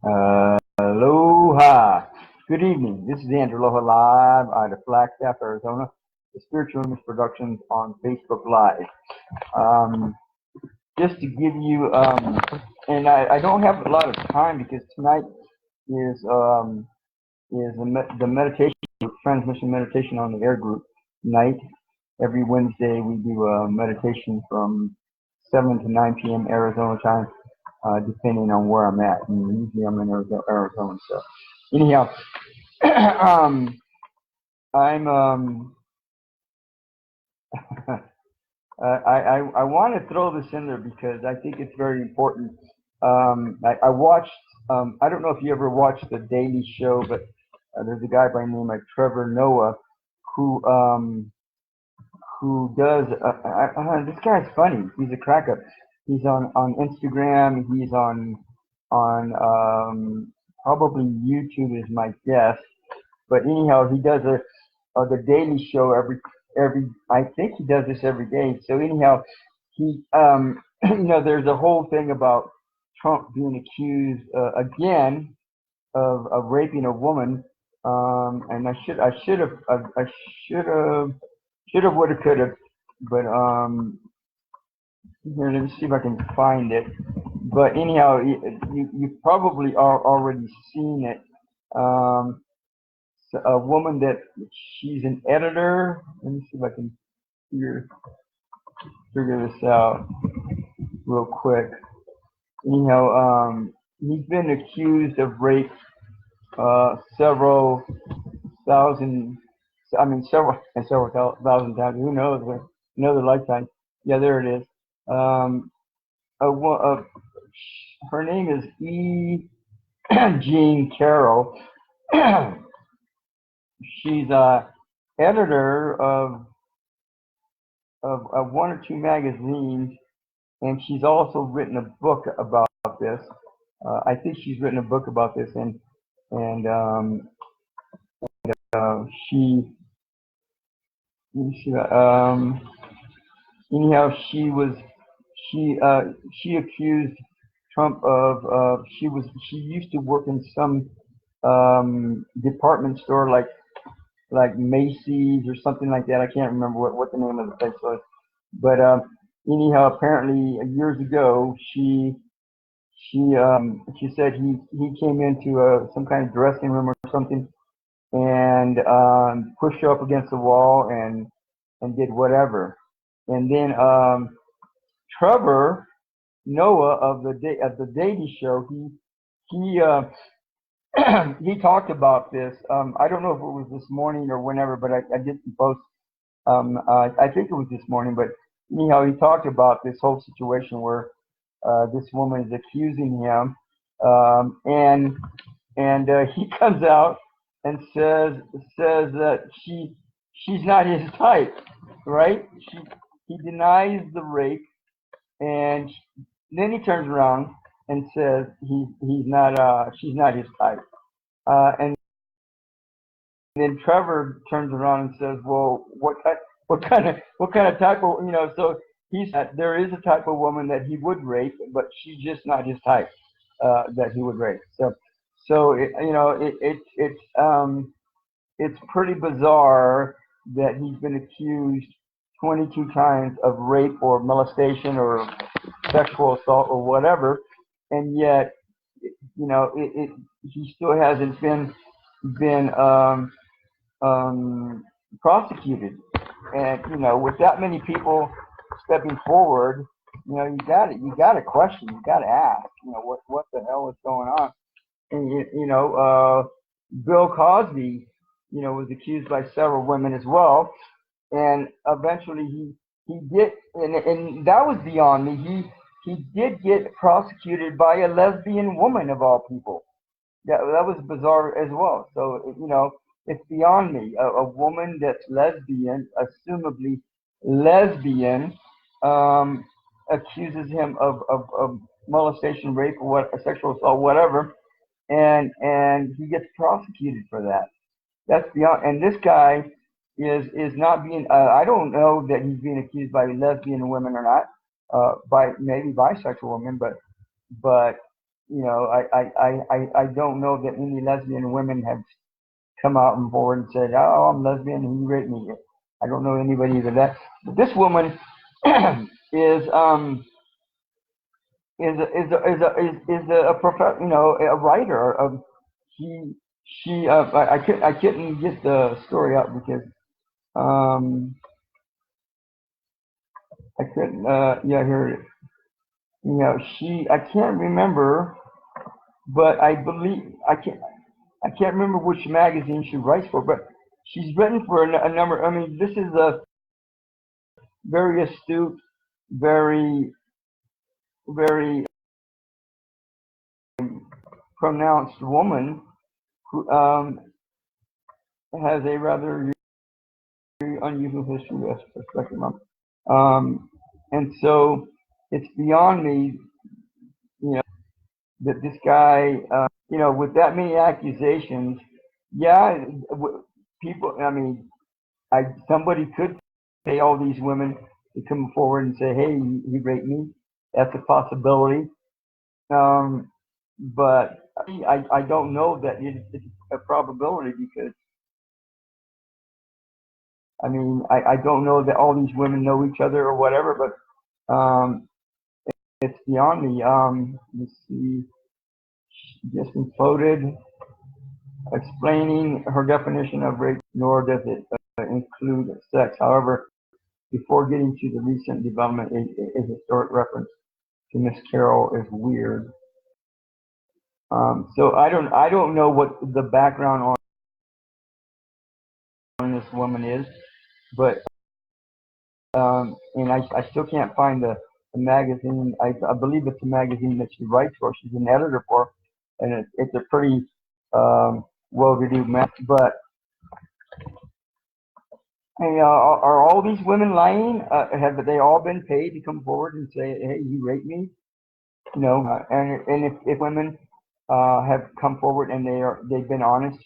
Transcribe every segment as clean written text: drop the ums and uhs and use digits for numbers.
Aloha. Good evening. This is Andrew Aloha live out of Flagstaff, Arizona. The Spiritual Image Productions on Facebook Live. Just to give you, and I don't have a lot of time because tonight is the meditation, transmission meditation on the air group night. Every Wednesday we do a meditation from 7 to 9 p.m. Arizona time. Depending on where I'm at. And usually I'm in Arizona. So anyhow, I'm I want to throw this in there because I think it's very important. I watched. I don't know if you ever watched the Daily Show, but there's a guy by the name of Trevor Noah who does. This guy's funny. He's a crack up. He's on Instagram. He's on probably YouTube is my guess. But anyhow, he does the Daily Show every. I think he does this every day. So anyhow, he there's a whole thing about Trump being accused again of raping a woman. And I should have would have could have, but here, let me see if I can find it. But anyhow, you probably are already seen it. So a woman that she's an editor. Let me see if I can figure this out real quick. Anyhow, he's been accused of rape several thousand times. Who knows? Another lifetime. Yeah, there it is. Her name is E. Jean Carroll. She's a editor of one or two magazines, and she's also written a book about this. I think she's written a book about this, and she. Anyhow, she accused Trump of she used to work in some department store like Macy's or something like that. I can't remember what the name of the place was. But anyhow, apparently years ago she said he came into some kind of dressing room or something and pushed her up against the wall and did whatever. And then Trevor Noah of the Daily Show, he talked about this. I don't know if it was this morning or whenever, but I did post. I think it was this morning, but anyhow, he talked about this whole situation where this woman is accusing him, and he comes out and says that she's not his type, right? He denies the rape, and then he turns around and says she's not his type, and then Trevor turns around and says, well, what kind of type of, so he said there is a type of woman that he would rape, but she's just not his type that he would rape. So it's pretty bizarre that he's been accused 22 times of rape or molestation or sexual assault or whatever, and yet he still hasn't been prosecuted. And with that many people stepping forward, you got to question, you got to ask, what the hell is going on? And Bill Cosby, was accused by several women as well, and eventually he did, and that was beyond me. He did get prosecuted by a lesbian woman of all people. That was bizarre as well. So it's beyond me. A woman that's lesbian, assumably lesbian, accuses him of molestation, rape, or what, sexual assault, whatever, and he gets prosecuted for that. That's beyond. And this guy is not being. I don't know that he's being accused by lesbian women or not. By maybe bisexual women, but I don't know that any lesbian women have come out and forward and said, "Oh, I'm lesbian and you raped me." I don't know anybody that. But this woman is a a writer. She I couldn't get the story up because I couldn't here it is. I can't remember, but I believe I can't remember which magazine she writes for, but she's written for a number. I mean, this is a very astute, very pronounced woman who has a rather unusual history as perspective. And so it's beyond me, that this guy, with that many accusations, people. I mean, somebody could pay all these women to come forward and say, "Hey, he raped me." That's a possibility. But I don't know that it's a probability because I mean I don't know that all these women know each other or whatever. But it's beyond me. Let's see. Just been quoted explaining her definition of rape, nor does it include sex. However, before getting to the recent development, a historic reference to Miss Carroll is weird. So I don't know what the background on this woman is, but and I still can't find the magazine. I believe it's a magazine that she writes for. She's an editor for, and it's a pretty well-to-do magazine. But hey, are all these women lying? Have they all been paid to come forward and say, "Hey, you raped me"? And if women have come forward and they've been honest,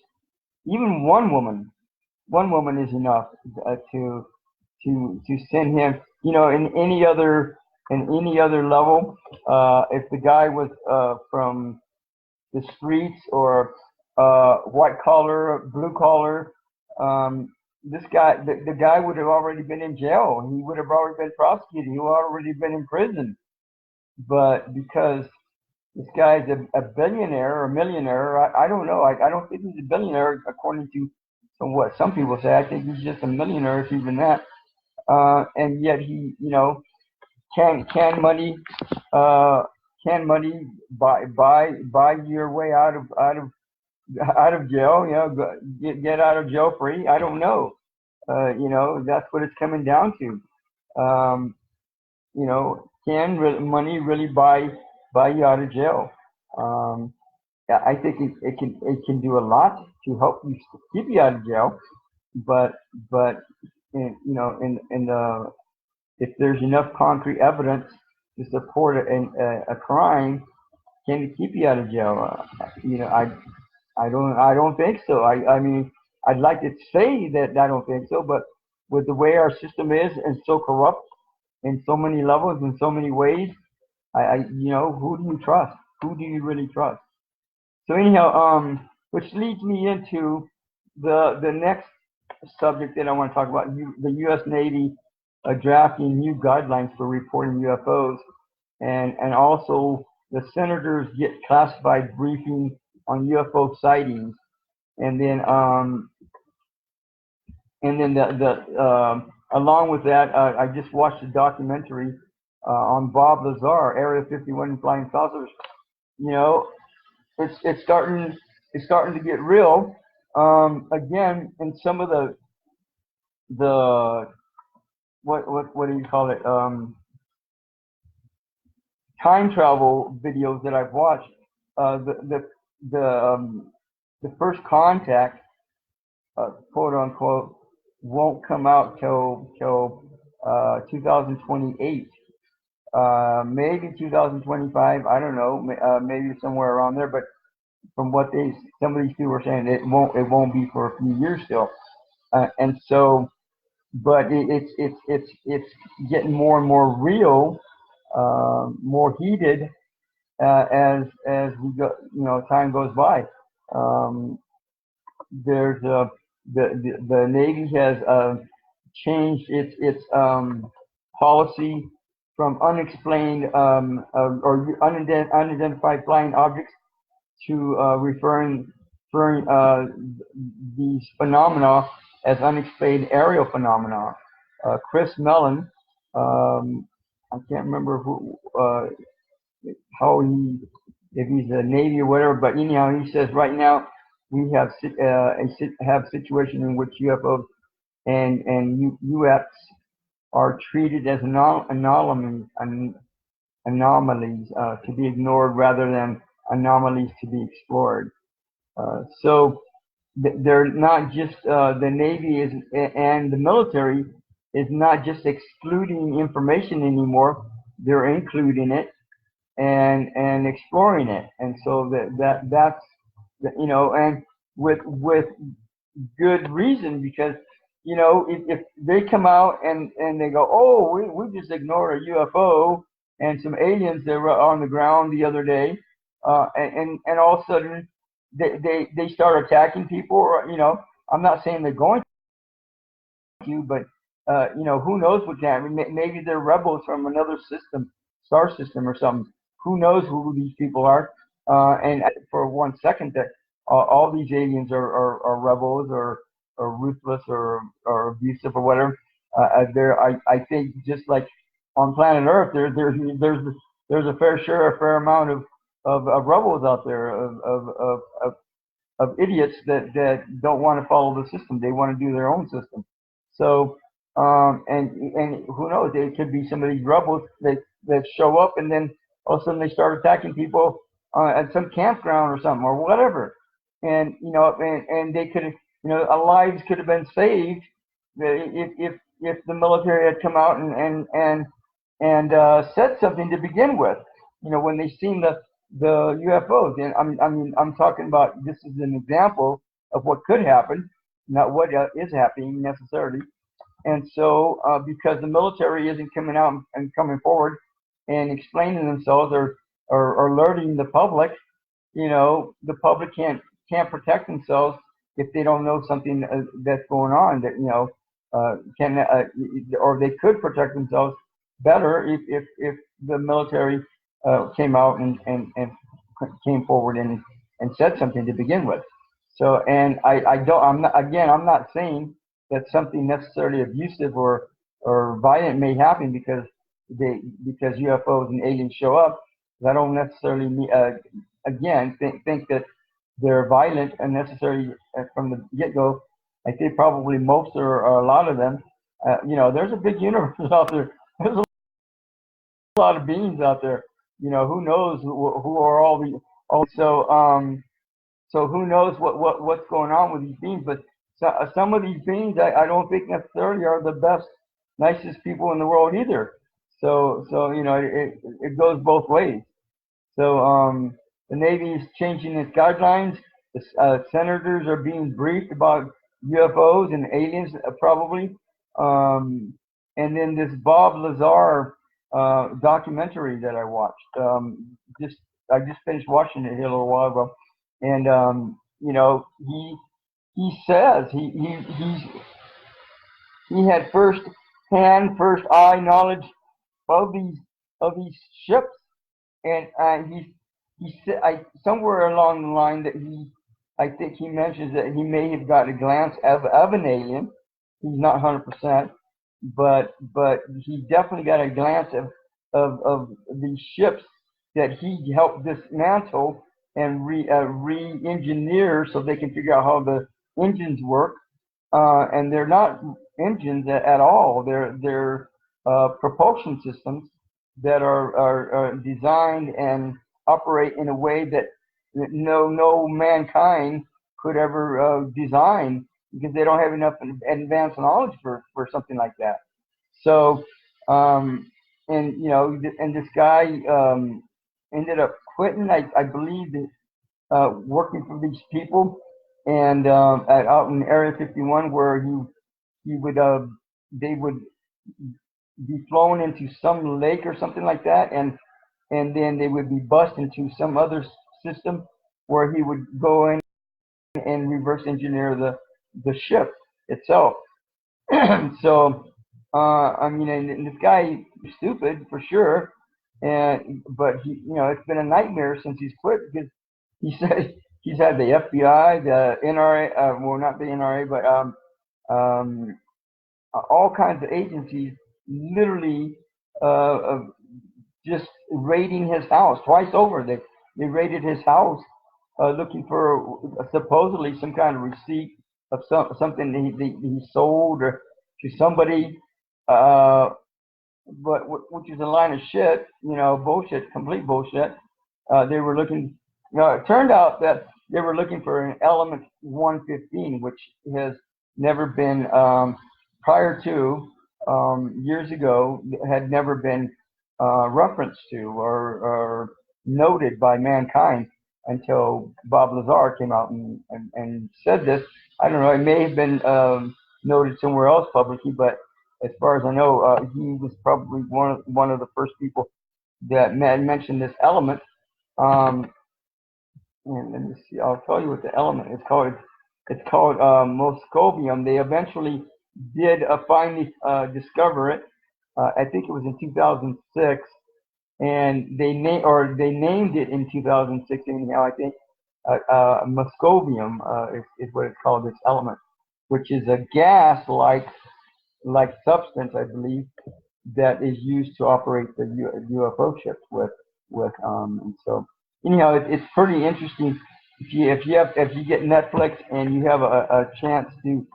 even one woman is enough to send him. In any other level, if the guy was from the streets or white collar, blue collar, this guy, the guy would have already been in jail. He would have already been prosecuted. He would have already been in prison. But because this guy's a billionaire or millionaire, I don't know. I don't think he's a billionaire according to what some people say. I think he's just a millionaire, if even that. And yet he, can money buy your way out of jail? Get out of jail free? I don't know. That's what it's coming down to. Can money really buy you out of jail? I think it can do a lot to help you keep you out of jail, but if there's enough concrete evidence to support a crime, can it keep you out of jail? I don't think so. I mean, I'd like to say that I don't think so, but with the way our system is and so corrupt in so many levels, in so many ways, who do you trust? Who do you really trust? So anyhow, which leads me into the next subject that I want to talk about: the U.S. Navy drafting new guidelines for reporting UFOs, and also the senators get classified briefing on UFO sightings, and then along with that, I just watched a documentary on Bob Lazar, Area 51 flying saucers. It's starting to get real again. In some of the what do you call it? Time travel videos that I've watched. The first contact, quote unquote, won't come out till 2028. Maybe 2025. I don't know. Maybe somewhere around there. But from what some of these people are saying, it won't be for a few years still. And so, but it's getting more and more real, more heated, as we go, time goes by. There's the Navy has changed its policy from unexplained or unidentified flying objects to referring these phenomena as unexplained aerial phenomena. Chris Mellon, I can't remember how if he's a Navy or whatever, but anyhow, he says right now we have a situation in which UFOs and UFs are treated as anomalies to be ignored rather than anomalies to be explored. So they're not just the Navy is and the military is not just excluding information anymore; they're including it and exploring it, and so that's and with good reason, because if they come out and they go, oh, we just ignored a UFO and some aliens that were on the ground the other day, and all of a sudden they start attacking people, or I'm not saying they're going to, but who knows what can happen. Maybe they're rebels from another system, star system or something. Who knows who these people are? And for 1 second that all these aliens are rebels or ruthless or abusive or whatever. I think just like on planet Earth, there's a fair amount of rebels out there, of idiots that don't want to follow the system. They want to do their own system. So and who knows? It could be some of these rebels that show up, and then all of a sudden they start attacking people at some campground or something or whatever. And and they could lives could have been saved if the military had come out and said something to begin with. When they seen the UFOs, and I'm talking about, this is an example of what could happen, not what is happening necessarily. And so, because the military isn't coming out and coming forward and explaining themselves or alerting the public, the public can't protect themselves if they don't know something that's going on, that can or they could protect themselves better if the military came out and came forward and said something to begin with. So, and I'm not saying that something necessarily abusive or violent may happen because UFOs and aliens show up. I don't necessarily think that they're violent and necessarily from the get-go. I think probably most or a lot of them. There's a big universe out there. There's a lot of beings out there. Who knows who are all the so who knows what's going on with these beings? But some of these beings, I don't think necessarily are the best, nicest people in the world either. So it goes both ways. So the Navy is changing its guidelines. The senators are being briefed about UFOs and aliens, probably. And then this Bob Lazar documentary that I watched. I just finished watching it here a little while ago, and he says he had first eye knowledge of these ships, and he said somewhere along the line that I think he mentions that he may have got a glance of an alien. He's not 100%, but he definitely got a glance of these ships that he helped dismantle and re-engineer so they can figure out how the engines work. And they're not engines at all. They're propulsion systems that are designed and operate in a way that no mankind could ever design, because they don't have enough advanced knowledge for something like that. So, and this guy ended up quitting, I believe, working for these people, and out in Area 51, where he would they would be flown into some lake or something like that, and and then they would be bussed into some other system where he would go in and reverse engineer the ship itself. So, I mean, and this guy is stupid for sure, but he, it's been a nightmare since he's quit because he said he's had the FBI, the NRA, well, not the NRA, but um, all kinds of agencies literally just raiding his house twice over. They raided his house looking for supposedly some kind of receipt of something he sold or to somebody, uh, but which is a line of shit, bullshit, complete bullshit. They were looking. It turned out that they were looking for an element 115, which has never been prior to years ago had never been referenced to or noted by mankind until Bob Lazar came out and said this. I don't know. It may have been noted somewhere else publicly, but as far as I know, he was probably one of the first people that mentioned this element. Um, and let me see. I'll tell you what the element is called. It's called moscovium. They eventually did finally discover it. I think it was in 2006, and they named it in 2006. Anyhow, I think moscovium is what it's called. This element, which is a gas-like substance, I believe, that is used to operate the UFO ships with and so anyhow, it's pretty interesting if you get Netflix and you have a chance to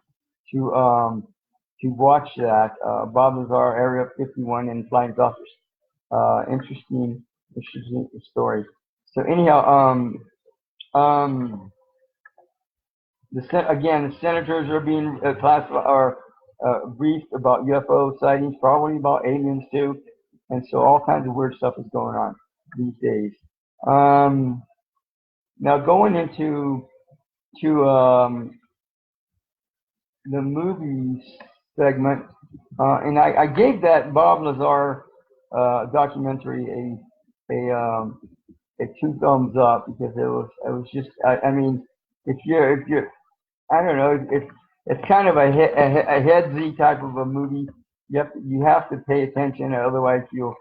watch that Bob Lazar Area 51 and Flying Saucers. Interesting story. So anyhow, the senators are being classified or briefed about UFO sightings, probably about aliens too, and so all kinds of weird stuff is going on these days. Now going into the movies segment, and I gave that Bob Lazar documentary a 2 thumbs up because it was just I mean if you're I don't know. It's kind of a headsy type of a movie. You have to pay attention, otherwise you'll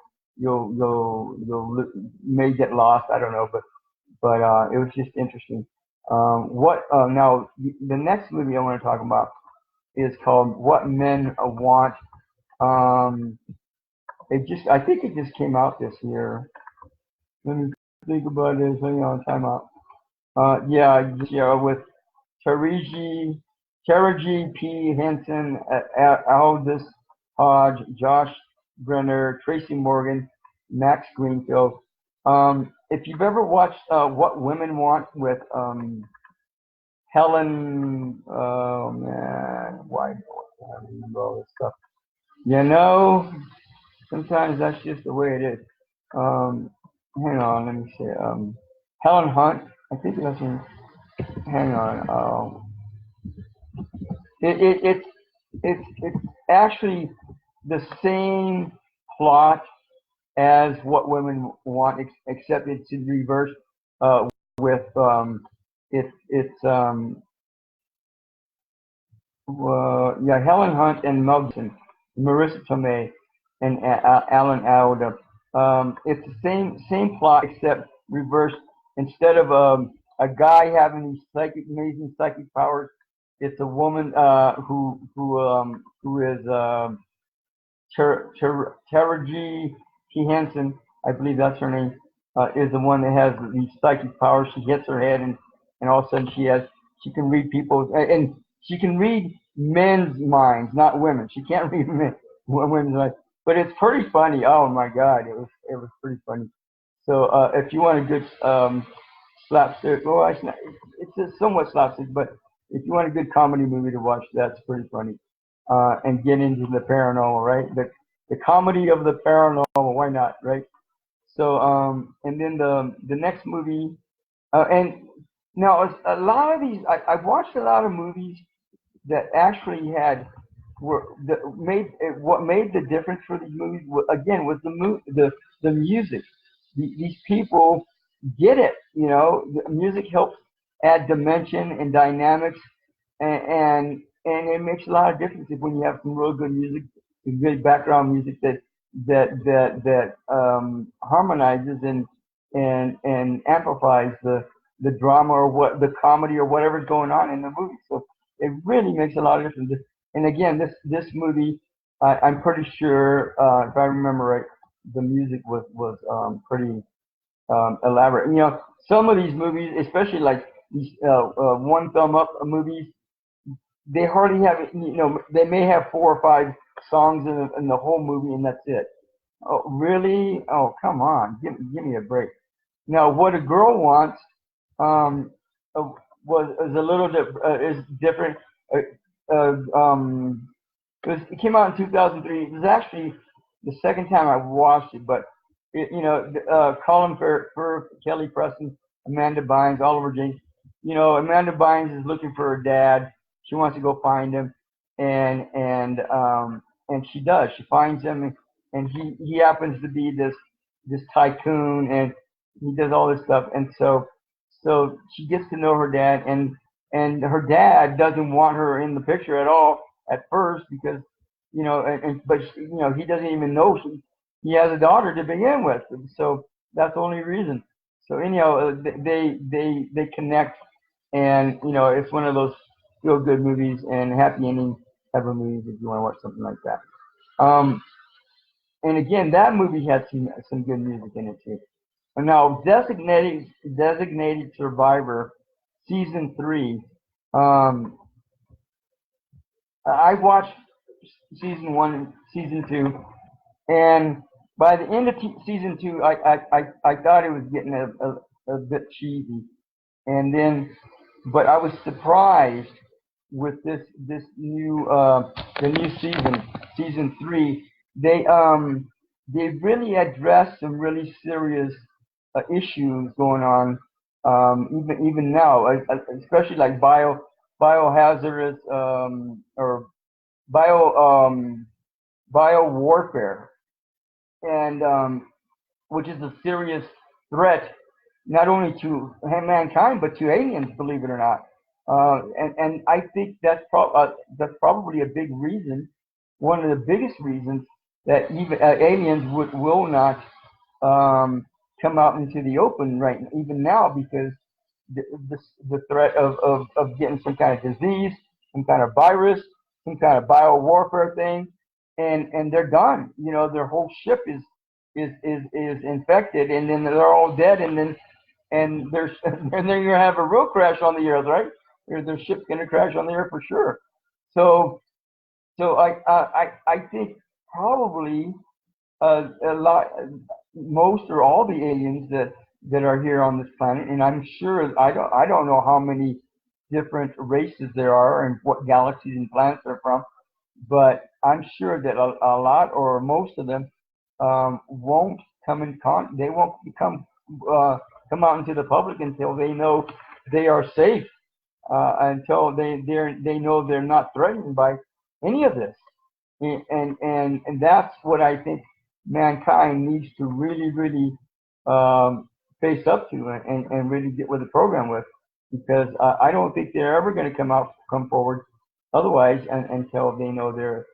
may get lost. I don't know, but it was just interesting. What now? The next movie I want to talk about is called What Men Want. I think it just came out this year. Let me think about this. Hang on, time out. With Taraji P. Henson, Aldous Hodge, Josh Brenner, Tracy Morgan, Max Greenfield. If you've ever watched What Women Want with Helen, oh man, why do I remember all this stuff? Sometimes that's just the way it is. Hang on, let me see. Helen Hunt, I think that's her. Hang on. It's actually the same plot as What Women Want, except it's in reverse. With Helen Hunt and Melton, Marissa Tomei, and Alan Alda. It's the same plot except reversed. Instead of a guy having these amazing psychic powers, it's a woman who is Taraji P. Henson, I believe that's her name, is the one that has these psychic powers. She hits her head, and all of a sudden she can read people's, and she can read men's minds, not women. She can't read women's minds, but it's pretty funny. Oh my God, it was pretty funny. So if you want a good slapstick, well, it's a somewhat slapstick, but if you want a good comedy movie to watch, that's pretty funny. And get into the paranormal, right? The comedy of the paranormal, why not, right? So, and then the next movie, and now a lot of these, I watched a lot of movies that actually what made the difference for these movies again was the music. these people get it. You know, the music helps add dimension and dynamics, and it makes a lot of difference when you have some real good music, good background music that harmonizes and amplifies the drama or what the comedy or whatever's going on in the movie. So it really makes a lot of difference. And again, this movie, I'm pretty sure, if I remember right, the music was pretty elaborate. You know, some of these movies, especially like these one thumb up movies, they hardly have, you know, they may have 4 or 5 songs in the whole movie, and that's it. Oh, really? Oh, come on, give me a break. Now, what a girl wants um, was is a little is different. Uh, it came out in 2003. It was actually the second time I watched it, but you know, Colin Firth, Kelly Preston, Amanda Bynes, Oliver James. You know, Amanda Bynes is looking for her dad. She wants to go find him, and she does. She finds him, and he happens to be this tycoon, and he does all this stuff, and so she gets to know her dad, and her dad doesn't want her in the picture at all at first because you know, but you know he doesn't even know he has a daughter to begin with, so that's the only reason. So anyhow, they connect, and you know it's one of those feel good movies and happy ending type of movies if you want to watch something like that. Um, and again, that movie had some good music in it too. And now, Designated Survivor, season 3. Um, I watched season 1 and season 2, and by the end of season 2, I thought it was getting a bit cheesy, and then, but I was surprised with this new the new season 3. They really addressed some really serious issues going on even now, especially like biohazardous or bio bio warfare, and which is a serious threat not only to mankind but to aliens, believe it or not. And I think that's probably a big reason, one of the biggest reasons that even aliens will not come out into the open right even now, because the, the threat of getting some kind of disease, some kind of virus, some kind of bio warfare thing, and they're done. You know, their whole ship is infected, and then they're all dead, and there's and then you're gonna have a real crash on the earth, right? Their ship's gonna crash on the earth for sure. So I think probably a lot, most or all the aliens that are here on this planet, and I'm sure I don't know how many different races there are and what galaxies and planets they're from, but I'm sure that a lot or most of them won't they won't come out into the public until they know they are safe, until they know they're not threatened by any of this, and that's what I think mankind needs to really face up to, and really get with the program with, because I don't think they're ever going to come forward otherwise, until they know they're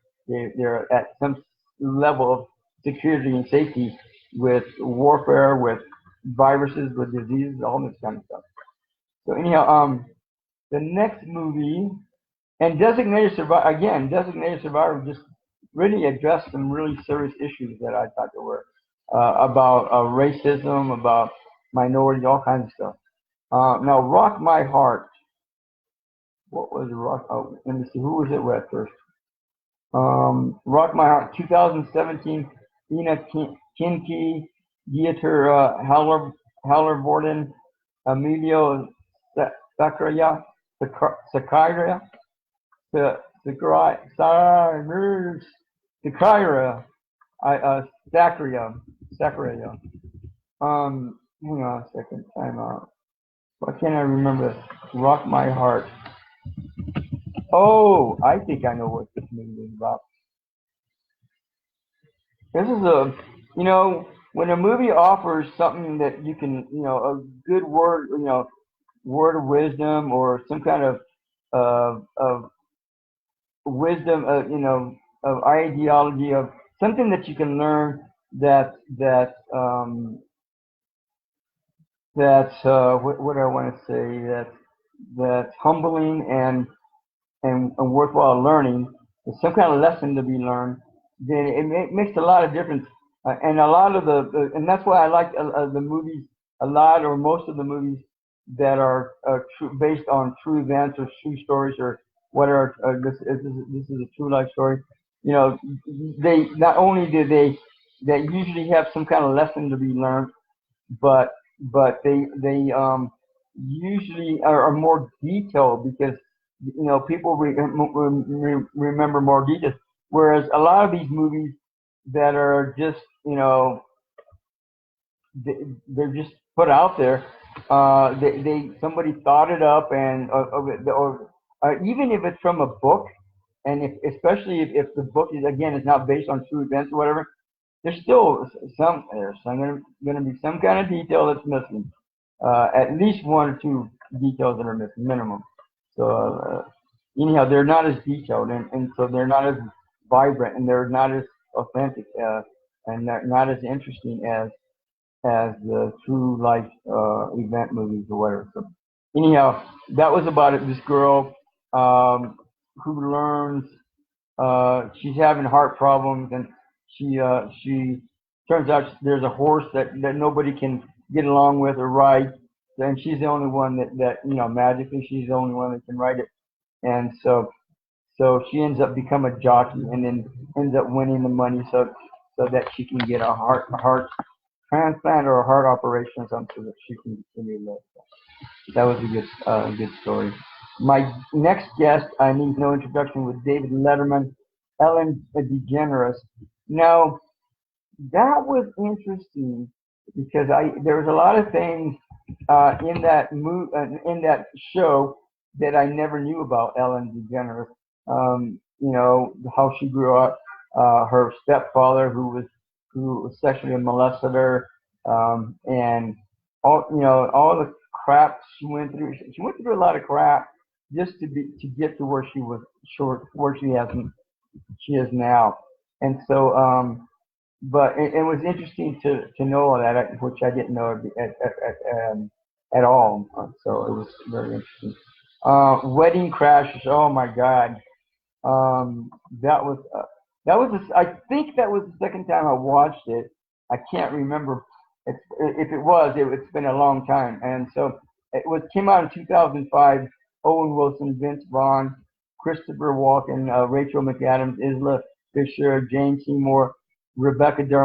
at some level of security and safety with warfare, with viruses, with diseases, all this kind of stuff. So anyhow, the next movie, and Designated Survivor just really addressed some really serious issues that I thought there were about racism, about minorities, all kinds of stuff. Now, Rock My Heart. What was it? Rock? Oh, let me see. Who was it with first? Rock My Heart, 2017. Ina Kinke, Dieter Hallervorden, Emilio Sacraria, Sacraria, Sacraria, Sacraria. Hang on a second. Time out. Why can't I remember? Rock My Heart. Oh, I think I know what this movie is about. This is you know, when a movie offers something that you can, a good word, word of wisdom or some kind of wisdom, of ideology, of something that you can learn what do I want to say, that's humbling and worthwhile learning, there's some kind of lesson to be learned, then it makes a lot of difference. And a lot of and that's why I like the movies a lot, or most of the movies that are based on true events or true stories or whatever. This is a true life story. They not only do they usually have some kind of lesson to be learned, but they usually are more detailed because people remember more details. Whereas a lot of these movies that are just they're just put out there. They somebody thought it up, and or even if it's from a book, and especially if the book is not based on true events or whatever, there's still there's going to be some kind of detail that's missing. At least one or two details that are missing, minimum. So anyhow, they're not as detailed, and so they're not as vibrant, and they're not as authentic, and they're not as interesting as the true life event movies or whatever. So anyhow, that was about it. This girl who learns she's having heart problems, and she turns out there's a horse that nobody can get along with or ride, and she's the only one that magically she's the only one that can ride it, and so she ends up become a jockey, and then ends up winning the money so that she can get a heart transplant or a heart operation or something so that she can continue to live. That was a good story. My next guest, I need no introduction, with David Letterman, Ellen DeGeneres. Now, that was interesting because there was a lot of things in that show that I never knew about Ellen DeGeneres. How she grew up, her stepfather who sexually molested her, and all the crap she went through. She went through a lot of crap just to get to where where she is now. And so but it was interesting to know all that, which I didn't know at all. So it was very interesting. Wedding Crashers. Oh my God. That was I think that was the second time I watched it. I can't remember if it was. It's been a long time, and so came out in 2005. Owen Wilson, Vince Vaughn, Christopher Walken, Rachel McAdams, Isla Fisher, Jane Seymour, Rebecca De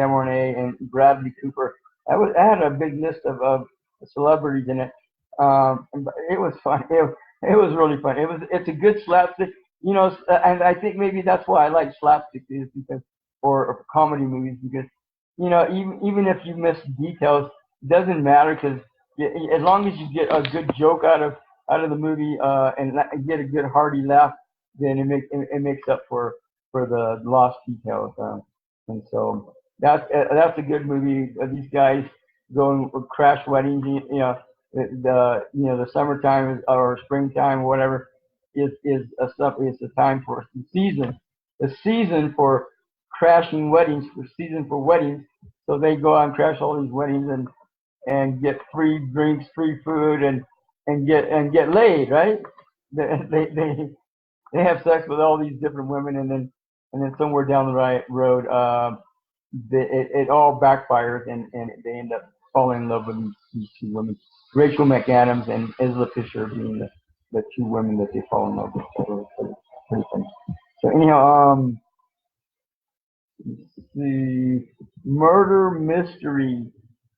Mornay, and Bradley Cooper. I had a big list of celebrities in it. It was fun. It was really fun. It's a good slapstick. And I think maybe that's why I like slapstick or comedy movies, because even if you miss details, it doesn't matter, because as long as you get a good joke out of the movie and get a good hearty laugh, then it makes up for the lost details. And so that's a good movie. These guys go and crash weddings. The summertime or springtime or whatever is a time for the season for crashing weddings, season for weddings. So they go out and crash all these weddings and get free drinks, free food, and get laid, right? They have sex with all these different women, and then somewhere down the road, it all backfires, and they end up falling in love with these two women, Rachel McAdams and Isla Fisher being the two women that they fall in love with. So anyhow, let's see, murder mystery.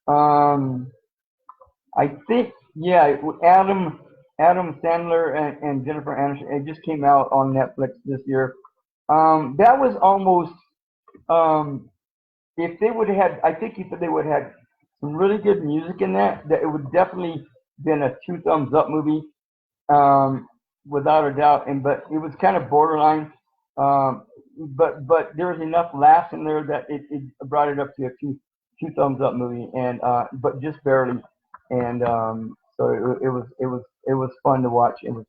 I think, yeah, Adam Sandler and Jennifer Aniston. It just came out on Netflix this year. That was almost if they would have had, I think if they would have had some really good music in that it would definitely been a 2 thumbs up movie, without a doubt. But it was kind of borderline. but there was enough laughs in there that it brought it up to a two thumbs up movie, and but just barely, and so it was fun to watch. It was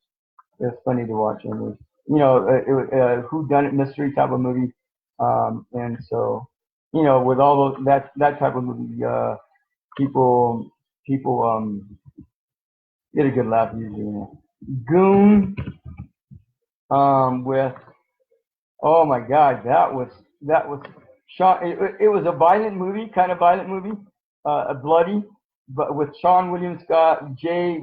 funny to watch, and it was, it was who done it mystery type of movie, and so with all those that type of movie, people get a good laugh usually. Goon, with oh my God, that was Sean. It was a violent movie, kind of violent movie, a bloody, but with Sean William Scott, Jay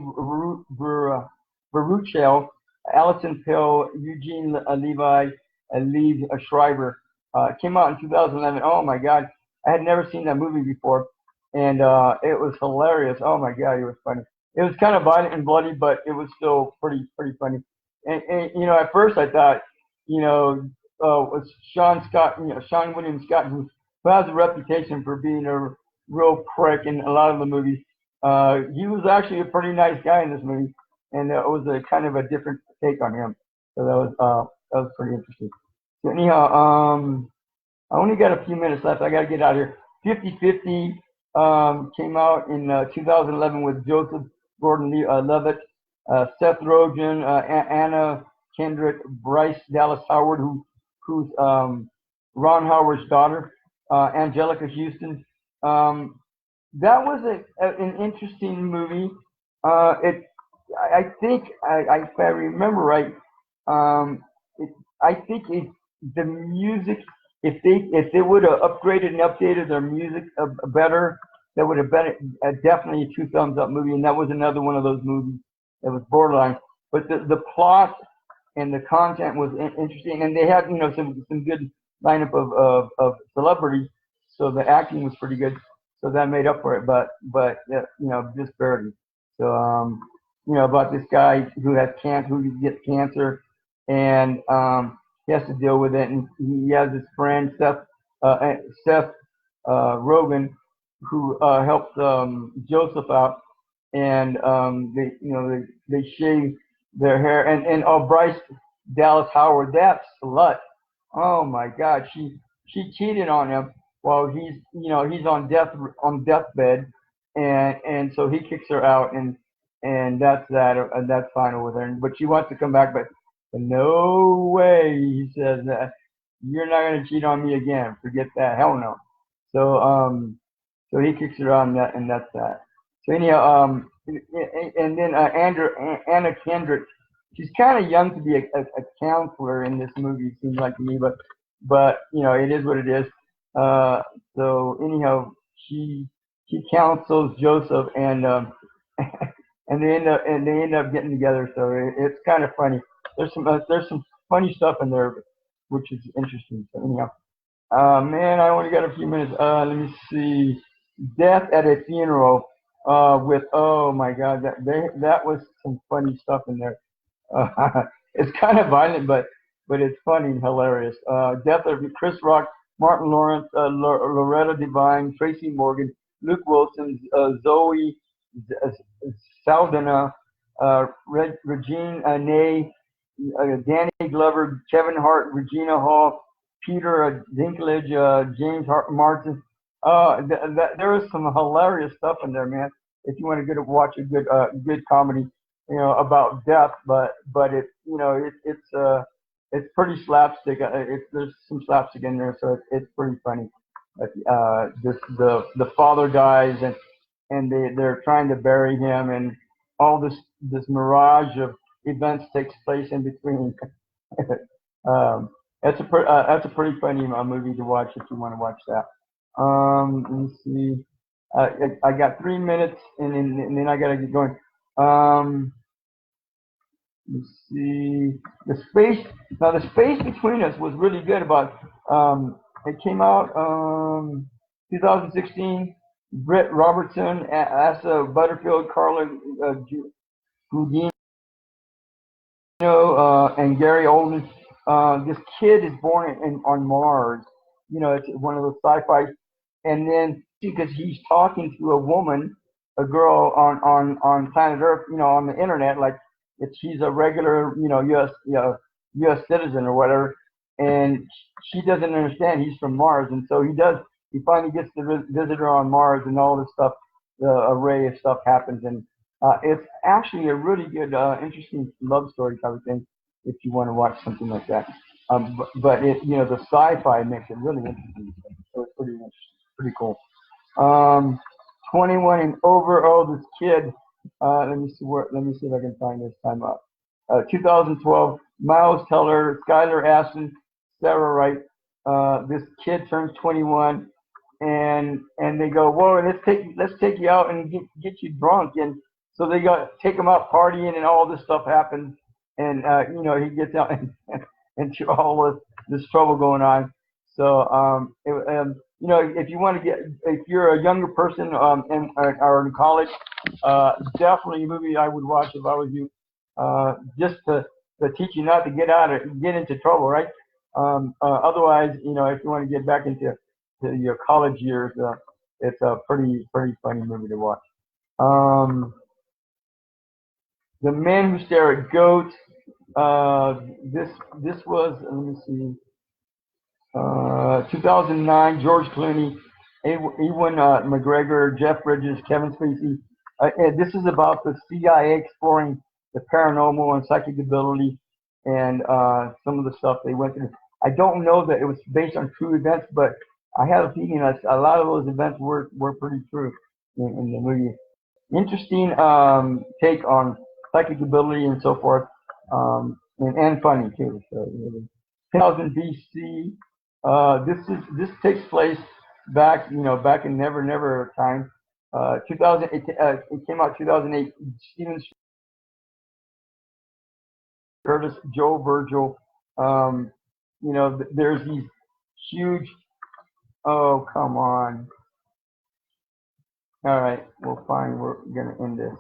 Baruchel, Alison Pill, Eugene Levi, Lee Schreiber. Came out in 2011. Oh my God, I had never seen that movie before, and it was hilarious. Oh my God, it was funny. It was kind of violent and bloody, but it was still pretty funny. And at first I thought, was Sean Scott, Sean William Scott, who has a reputation for being a real prick in a lot of the movies. He was actually a pretty nice guy in this movie, and it was a kind of a different take on him. So that was pretty interesting. So anyhow, I only got a few minutes left. I got to get out of here. 50-50 came out in 2011 with Joseph Gordon-Levitt, Seth Rogen, Anna Kendrick, Bryce Dallas Howard, who's Ron Howard's daughter, Angelica Houston. That was an interesting movie. I think, if I remember right, I think the music, if they would have upgraded and updated their music better, that would have been definitely a two thumbs up movie. And that was another one of those movies that was borderline. But the plot and the content was interesting, and they had some good lineup of celebrities, so the acting was pretty good, so that made up for it. But just barely. So about this guy who has cancer, who gets cancer, and he has to deal with it, and he has his friend Seth Rogen, who helps Joseph out, and they shave their hair, and Bryce Dallas Howard, that slut, oh my God, she cheated on him while he's on deathbed, and so he kicks her out, and that's that, and that's final with her. But she wants to come back, but no way, he says, you're not gonna cheat on me again. Forget that, hell no. So he kicks her out, and that's that. So anyhow, and then Anna Kendrick, she's kind of young to be a counselor in this movie, it seems like to me, but it is what it is. So anyhow, she counsels Joseph, and and they end up getting together. So it's kind of funny. There's some funny stuff in there, which is interesting. So anyhow, man, I only got a few minutes. Let me see. Death at a Funeral. With oh my God, that was some funny stuff in there. It's kind of violent, but it's funny and hilarious. Death of Chris Rock, Martin Lawrence, Loretta Devine, Tracy Morgan, Luke Wilson, Zoe Saldana, Regine Nay, Danny Glover, Kevin Hart, Regina Hall, Peter Dinklage, James Martin. There was some hilarious stuff in there, man. If you want to watch a good comedy, about death, but it's pretty slapstick. There's some slapstick in there, so it's pretty funny. The father dies, and they're trying to bury him, and all this mirage of events takes place in between. That's a pretty funny movie to watch if you want to watch that. Let me see. I got 3 minutes, and then I gotta get going. Let's see. The space between us was really good. It came out 2016. Britt Robertson, Asa Butterfield, Carla Gugino, and Gary Oldman. This kid is born on Mars. It's one of those sci-fi. And then because he's talking to a woman, a girl on planet Earth, on the internet, like if she's a regular, U.S. citizen or whatever, and she doesn't understand. He's from Mars, and so he finally gets to visit her on Mars, and all this stuff, the array of stuff happens, and it's actually a really good, interesting love story type of thing if you want to watch something like that. But it, the sci-fi makes it really interesting. So it's pretty interesting, pretty cool. 21 and over. Oh, this kid. Let me see if I can find this time up. 2012. Miles Teller, Skylar Aston, Sarah Wright. This kid turns 21, and they go, whoa, let's take you out and get you drunk, and so they take him out partying, and all this stuff happens, and he gets out into all this trouble going on. So if you want to if you're a younger person or in college, definitely a movie I would watch if I was you, just to teach you not to get into trouble, right? Otherwise, if you want to get back into your college years, it's a pretty funny movie to watch. The Men Who Stare at Goats. This was, let me see, 2009. George Clooney, Ewan McGregor, Jeff Bridges, Kevin Spacey. And this is about the CIA exploring the paranormal and psychic ability, and some of the stuff they went through. I don't know that it was based on true events, but I have a feeling that a lot of those events were pretty true in the movie. Interesting take on psychic ability and so forth, and funny too. So, 10,000 BC. This takes place back in Never Never time. 2008. It came out 2008. Steven Curtis, Joe Virgil. There's these huge. Oh, come on. All right, we're gonna end this.